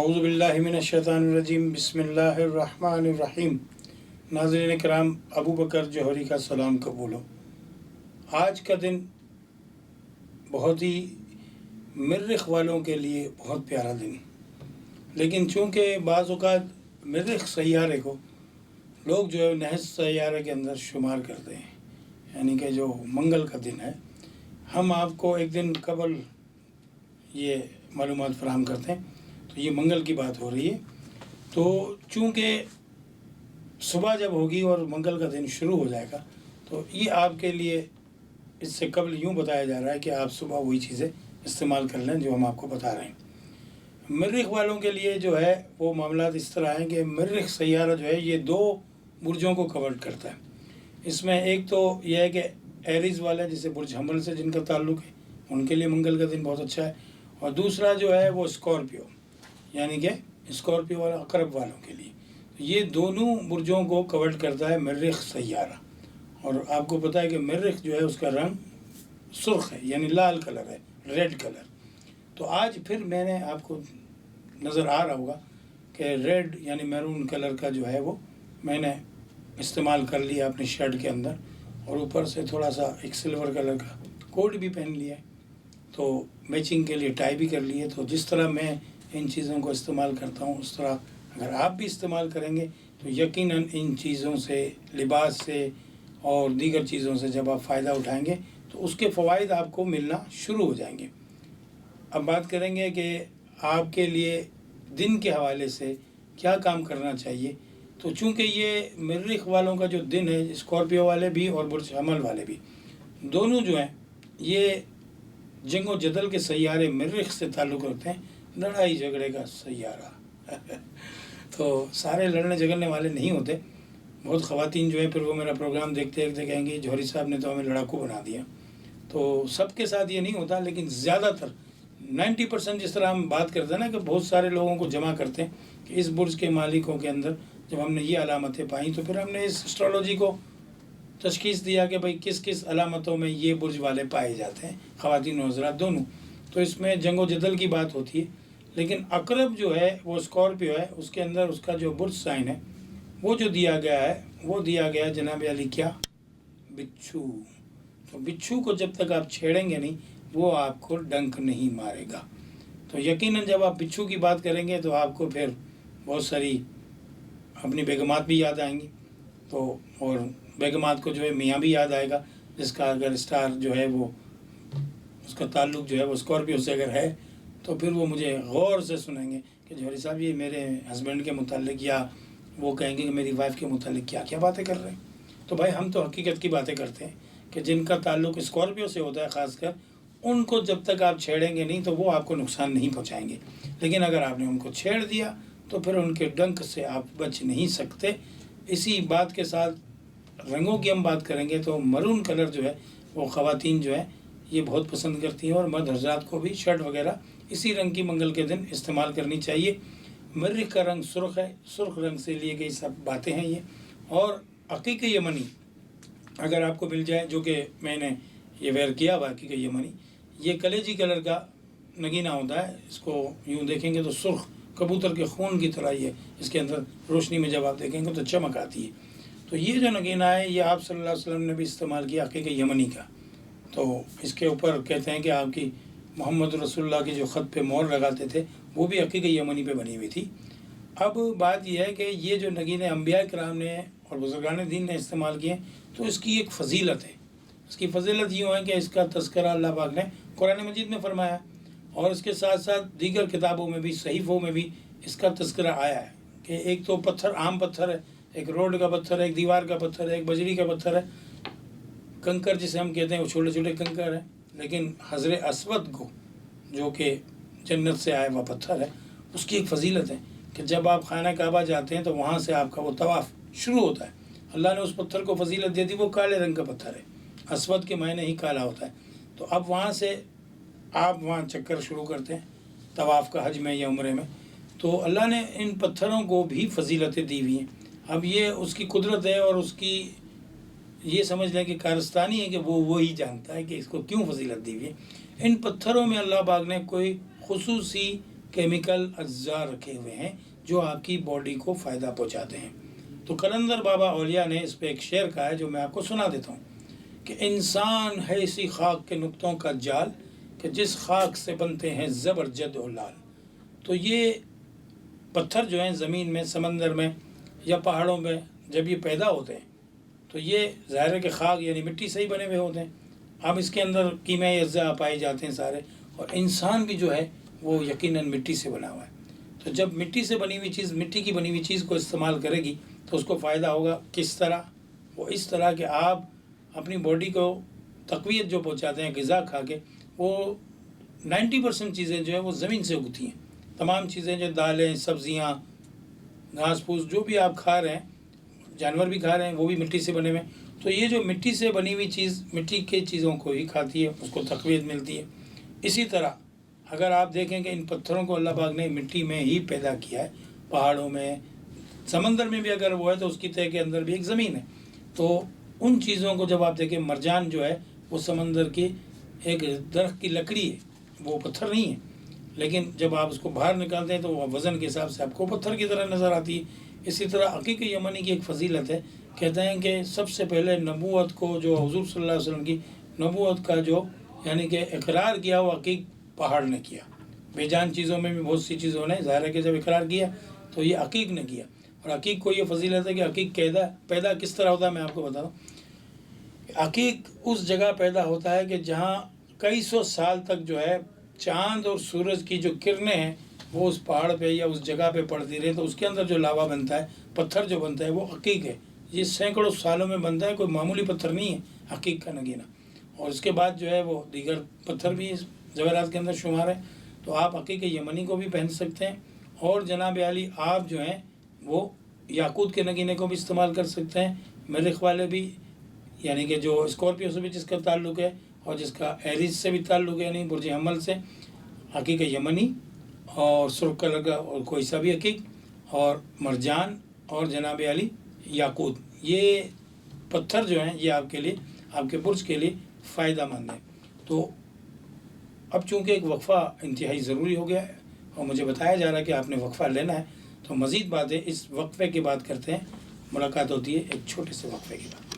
اعوذ باللہ من الشیطان الرجیم، بسم اللہ الرحمن الرحیم۔ ناظرین کرام، ابو بکر جوہری کا سلام قبول ہو۔ آج کا دن بہت ہی مریخ والوں کے لیے بہت پیارا دن، لیکن چونکہ بعض اوقات مریخ سیارے کو لوگ جو ہے نحس سیارے کے اندر شمار کرتے ہیں، یعنی کہ جو منگل کا دن ہے، ہم آپ کو ایک دن قبل یہ معلومات فراہم کرتے ہیں۔ تو یہ منگل کی بات ہو رہی ہے، تو چونکہ صبح جب ہوگی اور منگل کا دن شروع ہو جائے گا، تو یہ آپ کے لیے اس سے قبل یوں بتایا جا رہا ہے کہ آپ صبح وہی چیزیں استعمال کر لیں جو ہم آپ کو بتا رہے ہیں۔ مریخ والوں کے لیے جو ہے وہ معاملات اس طرح ہیں کہ مریخ سیارہ جو ہے یہ 2 برجوں کو کور کرتا ہے۔ اس میں ایک تو یہ ہے کہ ایریز والے جسے برج حمل سے جن کا تعلق ہے، ان کے لیے منگل کا دن بہت اچھا ہے، اور دوسرا جو ہے وہ اسکارپیو، یعنی کہ اسکارپیو والا عقرب والوں کے لیے۔ یہ دونوں برجوں کو کور کرتا ہے مریخ سیارہ، اور آپ کو پتہ ہے کہ مریخ جو ہے اس کا رنگ سرخ ہے، یعنی لال کلر ہے، ریڈ کلر۔ تو آج پھر میں نے آپ کو نظر آ رہا ہوگا کہ ریڈ یعنی میرون کلر کا جو ہے وہ میں نے استعمال کر لیا اپنی شرٹ کے اندر، اور اوپر سے تھوڑا سا ایک سلور کلر کا کوٹ بھی پہن لیا ہے، تو میچنگ کے لیے ٹائی بھی کر لی ہے۔ تو جس طرح میں ان چیزوں کو استعمال کرتا ہوں، اس طرح اگر آپ بھی استعمال کریں گے تو یقیناً ان چیزوں سے، لباس سے اور دیگر چیزوں سے جب آپ فائدہ اٹھائیں گے تو اس کے فوائد آپ کو ملنا شروع ہو جائیں گے۔ اب بات کریں گے کہ آپ کے لیے دن کے حوالے سے کیا کام کرنا چاہیے۔ تو چونکہ یہ مریخ والوں کا جو دن ہے، اسکارپیو والے بھی اور برج حمل والے بھی، دونوں جو ہیں یہ جنگ و جدل کے سیارے مریخ سے تعلق رکھتے ہیں، لڑائی جھگڑے کا سیارہ تو سارے لڑنے جھگڑنے والے نہیں ہوتے۔ بہت خواتین جو ہیں پھر وہ میرا پروگرام دیکھتے دیکھتے کہیں گے جوہری صاحب نے تو ہمیں لڑاکو بنا دیا۔ تو سب کے ساتھ یہ نہیں ہوتا، لیکن زیادہ تر 90% جس طرح ہم بات کرتے ہیں نا کہ بہت سارے لوگوں کو جمع کرتے ہیں کہ اس برج کے مالکوں کے اندر جب ہم نے یہ علامتیں پائیں تو پھر ہم نے اس اسٹرالوجی کو تشخیص دیا کہ بھئی کس کس علامتوں میں یہ برج والے پائے جاتے ہیں، خواتین و حضرات دونوں۔ تو اس میں جنگ و جدل کی بات ہوتی ہے، لیکن عقرب جو ہے وہ اسکارپیو ہے، اس کے اندر اس کا جو برج سائن ہے وہ جو دیا گیا ہے وہ دیا گیا جناب علی کیا؟ بچھو۔ تو بچھو کو جب تک آپ چھیڑیں گے نہیں وہ آپ کو ڈنک نہیں مارے گا۔ تو یقیناً جب آپ بچھو کی بات کریں گے تو آپ کو پھر بہت ساری اپنی بیگمات بھی یاد آئیں گی، تو اور بیگمات کو جو ہے میاں بھی یاد آئے گا، جس کا اگر اسٹار جو ہے وہ اس کا تعلق جو ہے وہ اسکارپیو سے اگر ہے تو پھر وہ مجھے غور سے سنیں گے کہ جوہری صاحب یہ میرے ہسبینڈ کے متعلق، یا وہ کہیں گے کہ میری وائف کے متعلق کیا کیا باتیں کر رہے ہیں۔ تو بھائی ہم تو حقیقت کی باتیں کرتے ہیں کہ جن کا تعلق اسکارپیو سے ہوتا ہے خاص کر، ان کو جب تک آپ چھیڑیں گے نہیں تو وہ آپ کو نقصان نہیں پہنچائیں گے، لیکن اگر آپ نے ان کو چھیڑ دیا تو پھر ان کے ڈنک سے آپ بچ نہیں سکتے۔ اسی بات کے ساتھ رنگوں کی ہم بات کریں گے تو مرون کلر جو ہے وہ خواتین جو ہے یہ بہت پسند کرتی ہیں، اور مرد حضرات کو بھی شرٹ وغیرہ اسی رنگ کی منگل کے دن استعمال کرنی چاہیے۔ مریخ کا رنگ سرخ ہے، سرخ رنگ سے لیے گئی سب باتیں ہیں یہ۔ اور عقیق یمنی اگر آپ کو مل جائے، جو کہ میں نے یہ ویئر کیا ہوا عقیق یمنی، یہ کلیجی کلر کا نگینہ ہوتا ہے، اس کو یوں دیکھیں گے تو سرخ کبوتر کے خون کی طرح یہ اس کے اندر روشنی میں جب آپ دیکھیں گے تو چمک آتی ہے۔ تو یہ جو نگینہ ہے یہ آپ صلی اللہ علیہ وسلم نے بھی استعمال کیا عقیق یمنی کا۔ تو اس کے اوپر کہتے ہیں کہ آپ کی محمد رسول اللہ کی جو خط پہ مہر لگاتے تھے وہ بھی عقیق یمنی پہ بنی ہوئی تھی۔ اب بات یہ ہے کہ یہ جو نگینے انبیاء کرام نے اور بزرگان دین نے استعمال کیے تو اس کی ایک فضیلت ہے۔ اس کی فضیلت یوں ہے کہ اس کا تذکرہ اللہ پاک نے قرآن مجید میں فرمایا، اور اس کے ساتھ ساتھ دیگر کتابوں میں بھی، صحیفوں میں بھی اس کا تذکرہ آیا ہے کہ ایک تو پتھر عام پتھر ہے، ایک روڈ کا پتھر ہے، ایک دیوار کا پتھر ہے، ایک بجری کا پتھر ہے، کنکر جسے ہم کہتے ہیں وہ چھوٹے چھوٹے کنکر ہیں، لیکن حجر اسود کو جو کہ جنت سے آیا ہوا پتھر ہے، اس کی ایک فضیلت ہے کہ جب آپ خانہ کعبہ جاتے ہیں تو وہاں سے آپ کا وہ طواف شروع ہوتا ہے۔ اللہ نے اس پتھر کو فضیلت دے دی، وہ کالے رنگ کا پتھر ہے، اسود کے معنی ہی کالا ہوتا ہے۔ تو اب وہاں سے آپ وہاں چکر شروع کرتے ہیں طواف کا، حج میں یا عمرے میں، تو اللہ نے ان پتھروں کو بھی فضیلتیں دی ہوئی ہیں۔ اب یہ اس کی قدرت ہے، اور اس کی یہ سمجھ لیں کہ کارستانی ہے کہ وہ وہی جانتا ہے کہ اس کو کیوں فضیلت دی ہوئی ہے۔ ان پتھروں میں اللہ پاک نے کوئی خصوصی کیمیکل اجزاء رکھے ہوئے ہیں جو آپ کی باڈی کو فائدہ پہنچاتے ہیں۔ تو قلندر بابا اولیاء نے اس پہ ایک شعر کہا ہے جو میں آپ کو سنا دیتا ہوں کہ انسان ہے اسی خاک کے نقطوں کا جال کہ جس خاک سے بنتے ہیں زبرجد و لال۔ تو یہ پتھر جو ہیں زمین میں، سمندر میں یا پہاڑوں میں جب یہ پیدا ہوتے ہیں تو یہ ظاہر ہے کہ خاک یعنی مٹی سے ہی بنے ہوئے ہوتے ہیں۔ اب اس کے اندر کیمیائی اجزاء پائے جاتے ہیں سارے، اور انسان بھی جو ہے وہ یقیناً مٹی سے بنا ہوا ہے۔ تو جب مٹی سے بنی ہوئی چیز، مٹی کی بنی ہوئی چیز کو استعمال کرے گی تو اس کو فائدہ ہوگا کس طرح؟ وہ اس طرح کہ آپ اپنی باڈی کو تقویت جو پہنچاتے ہیں غذا کھا کے، وہ 90% چیزیں جو ہیں وہ زمین سے اگتی ہیں۔ تمام چیزیں جو دالیں، سبزیاں، گھاس پھوس جو بھی آپ کھا رہے ہیں، جانور بھی کھا رہے ہیں، وہ بھی مٹی سے بنے ہوئے ہیں۔ تو یہ جو مٹی سے بنی ہوئی چیز مٹی کے چیزوں کو ہی کھاتی ہے، اس کو تقویت ملتی ہے۔ اسی طرح اگر آپ دیکھیں کہ ان پتھروں کو اللہ پاک نے مٹی میں ہی پیدا کیا ہے، پہاڑوں میں، سمندر میں بھی اگر وہ ہے تو اس کی تہہ کے اندر بھی ایک زمین ہے۔ تو ان چیزوں کو جب آپ دیکھیں، مرجان جو ہے وہ سمندر کی ایک درخت کی لکڑی ہے، وہ پتھر نہیں ہے، لیکن جب آپ اس کو باہر نکالتے ہیں تو وہ وزن کے حساب سے آپ کو پتھر کی طرح نظر آتی ہے۔ اسی طرح عقیق یمنی کی ایک فضیلت ہے، کہتے ہیں کہ سب سے پہلے نبوت کو جو حضور صلی اللہ علیہ وسلم کی نبوت کا جو یعنی کہ اقرار کیا وہ عقیق پہاڑ نے کیا۔ بے جان چیزوں میں بھی بہت سی چیزوں نے ظاہر ہے کہ جب اقرار کیا تو یہ عقیق نے کیا۔ اور عقیق کو یہ فضیلت ہے کہ عقیق پیدا کس طرح ہوتا ہے میں آپ کو بتا دوں۔ عقیق اس جگہ پیدا ہوتا ہے کہ جہاں کئی سو سال تک جو ہے چاند اور سورج کی جو کرنیں ہیں وہ اس پہاڑ پہ یا اس جگہ پہ پڑتی رہے، تو اس کے اندر جو لاوا بنتا ہے، پتھر جو بنتا ہے وہ عقیق ہے۔ یہ سینکڑوں سالوں میں بنتا ہے، کوئی معمولی پتھر نہیں ہے عقیق کا نگینہ۔ اور اس کے بعد جو ہے وہ دیگر پتھر بھی اس زیورات کے اندر شمار ہے۔ تو آپ عقیق یمنی کو بھی پہن سکتے ہیں، اور جناب عالی آپ جو ہیں وہ یاقوت کے نگینے کو بھی استعمال کر سکتے ہیں، مریخ والے بھی، یعنی کہ جو اسکارپیو سے بھی جس کا تعلق ہے اور جس کا ایریز سے بھی تعلق ہے یعنی برج حمل سے، عقیق یمنی اور سرخ کلر کا اور کوئی سا بھی عقیق، اور مرجان اور جناب عالی یاقوت، یہ پتھر جو ہیں یہ آپ کے لیے، آپ کے برج کے لیے فائدہ مند ہے۔ تو اب چونکہ ایک وقفہ انتہائی ضروری ہو گیا ہے اور مجھے بتایا جا رہا ہے کہ آپ نے وقفہ لینا ہے، تو مزید باتیں اس وقفے کی بات کرتے ہیں۔ ملاقات ہوتی ہے ایک چھوٹے سے وقفے کے بعد۔